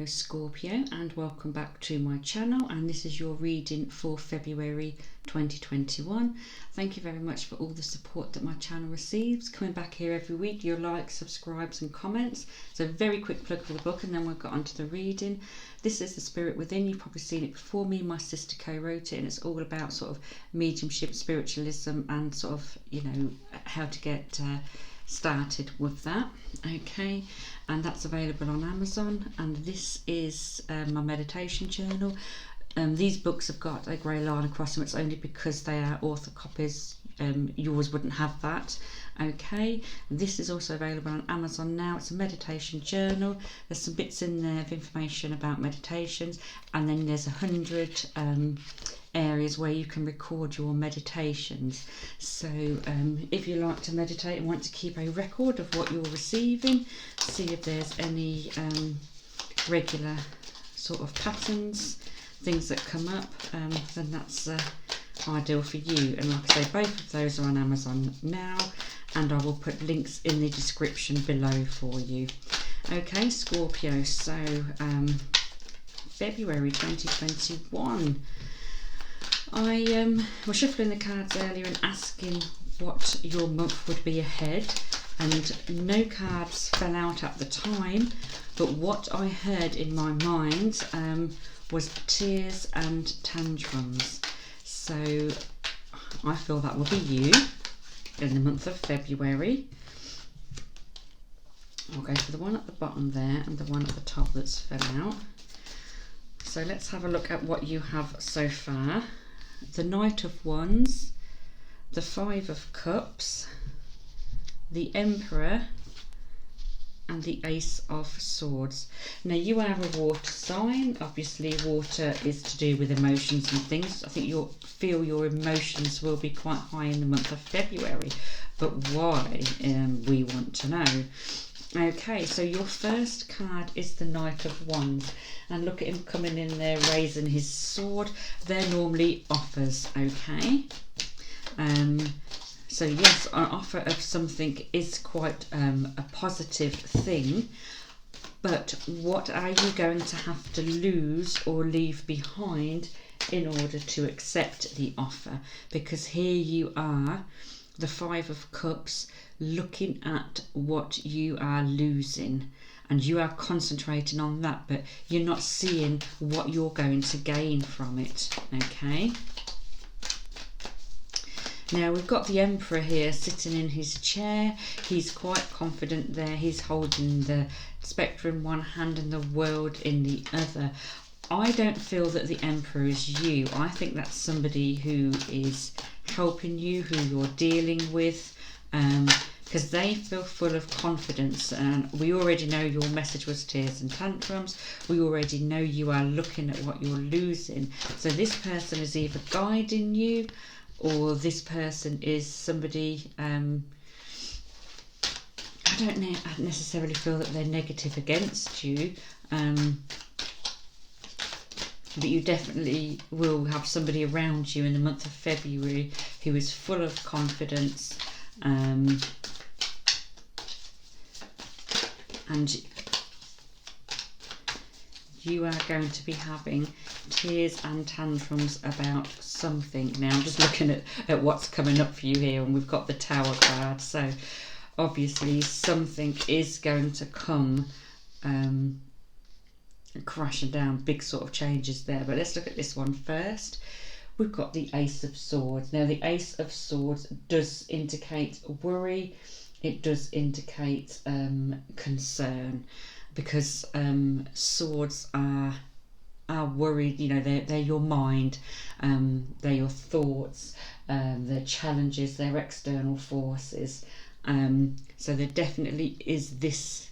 Hello Scorpio, and welcome back to my channel, and this is your reading for February 2021. Thank you very much for all the support that my channel receives. Coming back here every week, your likes, subscribes and comments. So very quick plug for the book and then we'll get on to the reading. This is The Spirit Within. You've probably seen it before. Me and my sister co-wrote it, and it's all about sort of mediumship, spiritualism and sort of, you know, how to get started with that. Okay, and that's available on Amazon. And this is my meditation journal. These books have got a grey line across them. It's only because they are author copies. Yours wouldn't have that. Okay, this is also available on Amazon now. It's a meditation journal. There's some bits in there of information about meditations, and then there's 100 areas where you can record your meditations. So if you like to meditate and want to keep a record of what you're receiving, see if there's any regular sort of patterns, things that come up, then that's ideal for you. And like I say, both of those are on Amazon now, and I will put links in the description below for you. Okay, Scorpio, so February 2021. I was shuffling the cards earlier and asking what your month would be ahead, and no cards fell out at the time, but what I heard in my mind was tears and tantrums. So I feel that will be you in the month of February. I'll go for the one at the bottom there and the one at the top that's fell out. So let's have a look at what you have so far. The Knight of Wands, the Five of Cups, the Emperor, and the Ace of Swords. Now you are a water sign. Obviously water is to do with emotions and things. I think you'll feel your emotions will be quite high in the month of February, but why, we want to know. Okay, so your first card is the Knight of Wands, and look at him coming in there raising his sword. They're normally offers. Okay, so yes, an offer of something is quite a positive thing, but what are you going to have to lose or leave behind in order to accept the offer? Because here you are, the Five of Cups, looking at what you are losing, and you are concentrating on that, but you're not seeing what you're going to gain from it. Okay, now we've got the Emperor here sitting in his chair. He's quite confident there. He's holding the spectre in one hand and the world in the other. I don't feel that the Emperor is you. I think that's somebody who is helping you, who you're dealing with, because they feel full of confidence. And we already know your message was tears and tantrums. We already know you are looking at what you're losing. So this person is either guiding you, or this person is somebody, I don't necessarily feel that they're negative against you, but you definitely will have somebody around you in the month of February who is full of confidence, and you are going to be having tears and tantrums about something. Now I'm just looking at what's coming up for you here, and we've got the Tower card, so obviously something is going to come crashing down, big sort of changes there. But let's look at this one first. We've got the Ace of Swords. Now the Ace of Swords does indicate worry. It does indicate concern, because swords are worried. You know, they're your mind, they're your thoughts, they're challenges, they're external forces. So there definitely is this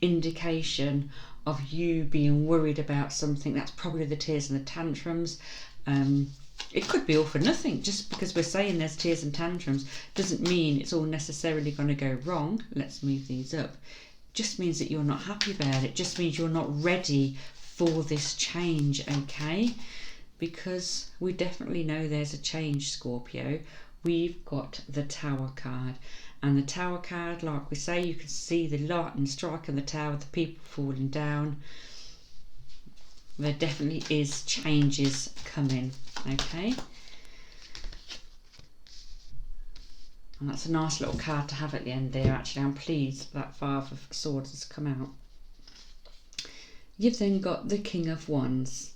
indication of you being worried about something. That's probably the tears and the tantrums. It could be all for nothing. Just because we're saying there's tears and tantrums doesn't mean it's all necessarily going to go wrong. Let's move these up. Just means that you're not happy about it. Just means you're not ready for this change. Okay, because we definitely know there's a change, Scorpio. We've got the Tower card, and the Tower card, like we say, you can see the lightning striking the tower, the people falling down. There definitely is changes coming, okay? And that's a nice little card to have at the end there, actually. I'm pleased that Five of Swords has come out. You've then got the King of Wands.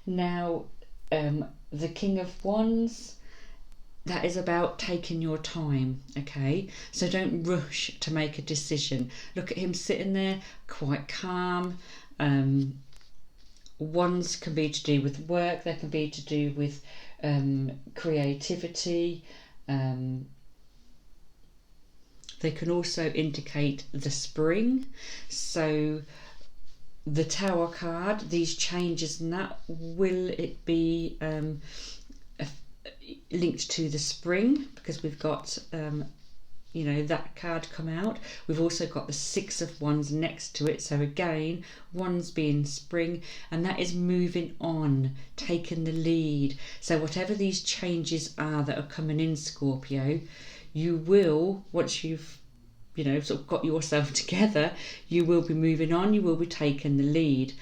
Now, the King of Wands, that is about taking your time, okay? So don't rush to make a decision. Look at him sitting there, quite calm. Wands can be to do with work, they can be to do with creativity. They can also indicate the spring. So the Tower card, these changes and that, will it be linked to the spring? Because we've got you know, that card come out. We've also got the Six of Wands next to it. So again, Wands being spring, and that is moving on, taking the lead. So whatever these changes are that are coming in, Scorpio, you will, once you've, you know, sort of got yourself together, you will be moving on, you will be taking the lead.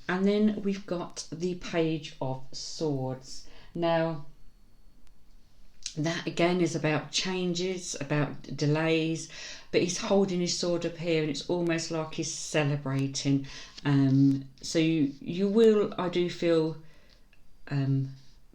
And then we've got the Page of Swords. Now, that again is about changes, about delays, but he's holding his sword up here and it's almost like he's celebrating. So you will, I do feel,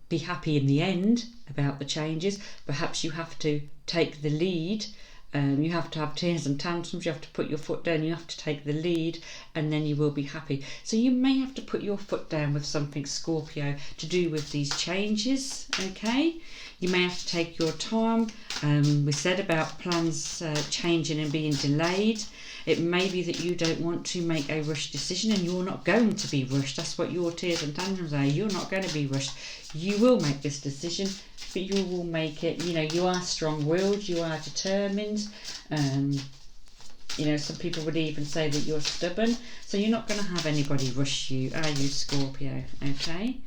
be happy in the end about the changes. Perhaps you have to take the lead. You have to have tears and tantrums, you have to put your foot down, you have to take the lead, and then you will be happy. So you may have to put your foot down with something, Scorpio, to do with these changes, okay? You may have to take your time. We said about plans changing and being delayed. It may be that you don't want to make a rushed decision, and you're not going to be rushed. That's what your tears and tantrums are. You're not going to be rushed. You will make this decision, but you will make it. You know, you are strong-willed, you are determined. You know, some people would even say that you're stubborn. So you're not going to have anybody rush you, are you, Scorpio? Okay.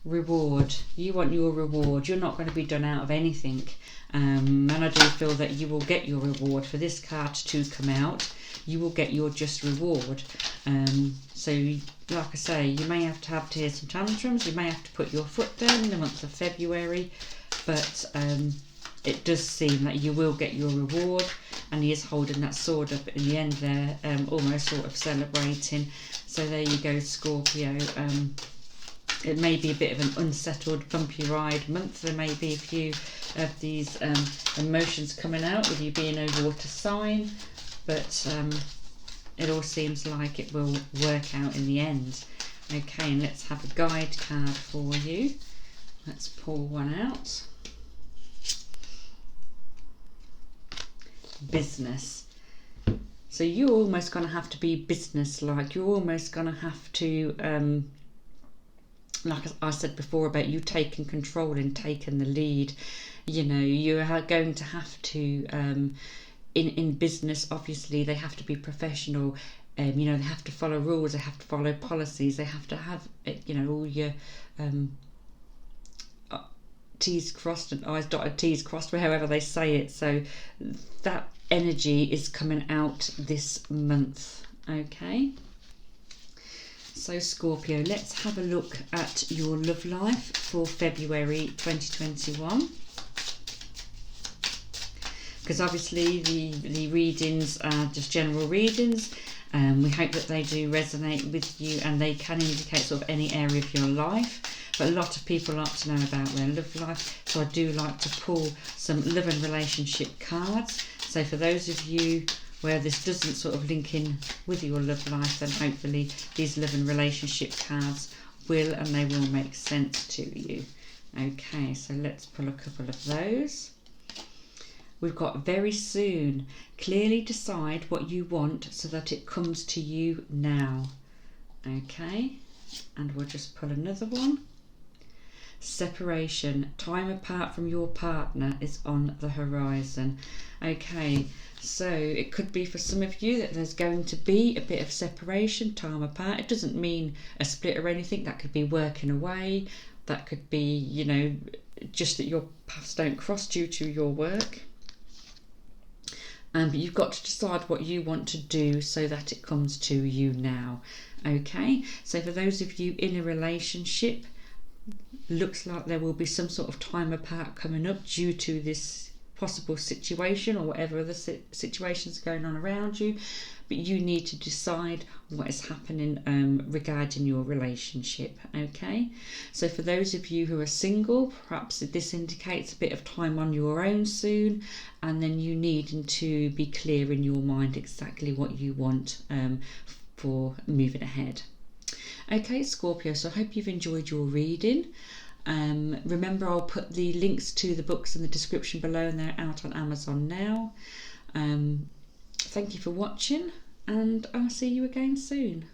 Reward. You want your reward. You're not going to be done out of anything. And I do feel that you will get your reward. For this card to come out, you will get your just reward. So like I say, you may have to have tears and tantrums, you may have to put your foot down in the month of February, but it does seem that you will get your reward. And he is holding that sword up in the end there, almost sort of celebrating. So there you go, Scorpio. It may be a bit of an unsettled, bumpy ride month. There may be a few of these emotions coming out with you being a water sign, but it all seems like it will work out in the end. Okay, and let's have a guide card for you. Let's pull one out. Business. So you're almost going to have to be business-like. You're almost going to have to... like I said before about you taking control and taking the lead, you know, you are going to have to, in business, obviously, they have to be professional. You know, they have to follow rules, they have to follow policies, they have to have, you know, all your T's crossed and I's dotted, T's crossed, however they say it. So that energy is coming out this month, okay? So Scorpio, let's have a look at your love life for February 2021. Because obviously the readings are just general readings. We hope that they do resonate with you, and they can indicate sort of any area of your life. But a lot of people like to know about their love life. So I do like to pull some love and relationship cards. So for those of you where this doesn't sort of link in with your love life, then hopefully these love and relationship cards will, and they will make sense to you. Okay, so let's pull a couple of those. We've got very soon. Clearly decide what you want so that it comes to you now. Okay, and we'll just pull another one. Separation. Time apart from your partner is on the horizon. Okay, so it could be for some of you that there's going to be a bit of separation, time apart. It doesn't mean a split or anything. That could be working away. That could be, you know, just that your paths don't cross due to your work. But you've got to decide what you want to do so that it comes to you now. Okay, so for those of you in a relationship, looks like there will be some sort of time apart coming up due to this possible situation or whatever other situations are going on around you, but you need to decide what is happening regarding your relationship. Okay, so for those of you who are single, perhaps this indicates a bit of time on your own soon, and then you needing to be clear in your mind exactly what you want for moving ahead. Okay, Scorpio, so I hope you've enjoyed your reading. Remember, I'll put the links to the books in the description below, and they're out on Amazon now. Thank you for watching, and I'll see you again soon.